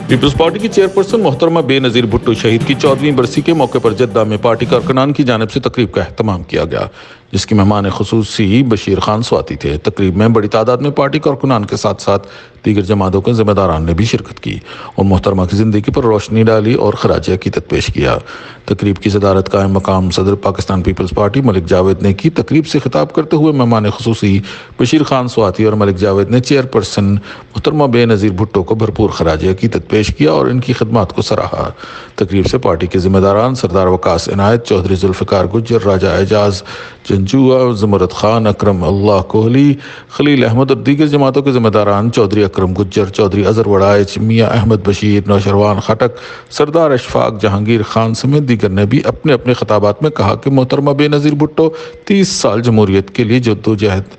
Peoples party کی chairperson محترمہ بے نظیر بھٹو شہید کی 14ویں برسی کے موقع پر جدہ میں پارٹی کارکنان کی جانب سے تقریب کا اہتمام کیا گیا، جس کی مہمان خصوصی بشیر خان سواتی تھے۔ تقریب میں بڑی تعداد میں پارٹی کارکنان کے ساتھ ساتھ دیگر جماعتوں کے ذمہ داران نے بھی شرکت کی اور محترمہ کی زندگی پر روشنی ڈالی اور خراج عقیدت پیش کیا۔ تقریب کی صدارت قائم مقام صدر پاکستان پیپلز پارٹی ملک جاوید نے کی۔ تقریب سے خطاب کرتے ہوئے مہمان خصوصی بشیر خان سواتی اور ملک جاوید نے چیئرپرسن محترمہ بے نظیر بھٹو کو بھرپور خراج عقیدت پیش کیا اور ان کی خدمات کو سراہا۔ تقریب سے پارٹی کے ذمہ داران سردار وقاص عنایت، چودھری ذوالفقار گجر، راجہ اعجاز جنجوعہ، زمرد خان، اکرم اللہ کوہلی، خلیل احمد اور دیگر جماعتوں کے ذمہ داران چودھری اکرم گجر، چودھری اظہر وڑائچ، میاں احمد بشیر، نوشروان خٹک، سردار اشفاق جہانگیر خان سمیت دیگر نے بھی اپنے اپنے خطابات میں کہا کہ محترمہ بے نظیر بھٹو 30 سال جمہوریت کے لیے جدوجہد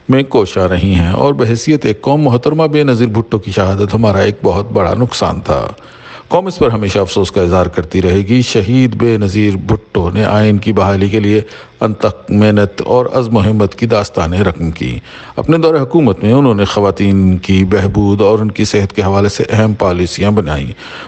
میں کوشاں رہی ہیں اور بحیثیت ایک قوم محترمہ بے نظیر بھٹو کی شہادت ہمارا ایک بہت بڑا نقصان تھا۔ قوم اس پر ہمیشہ افسوس کا اظہار کرتی رہے گی۔ شہید بے نظیر بھٹو نے آئین کی بحالی کے لیے انتھک محنت اور عزم و ہمت کی داستانیں رقم کی۔ اپنے دور حکومت میں انہوں نے خواتین کی بہبود اور ان کی صحت کے حوالے سے اہم پالیسیاں بنائیں۔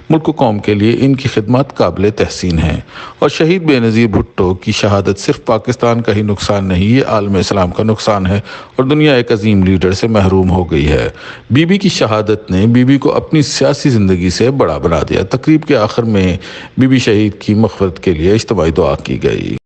ملک و قوم کے لیے ان کی خدمات قابل تحسین ہیں اور شہید بے نظیر بھٹو کی شہادت صرف پاکستان کا ہی نقصان نہیں، یہ عالم اسلام کا نقصان ہے اور دنیا ایک عظیم لیڈر سے محروم ہو گئی ہے۔ بی بی کی شہادت نے بی بی کو اپنی سیاسی زندگی سے بڑا بنا دیا۔ تقریب کے آخر میں بی بی شہید کی مغفرت کے لیے اجتماعی دعا کی گئی۔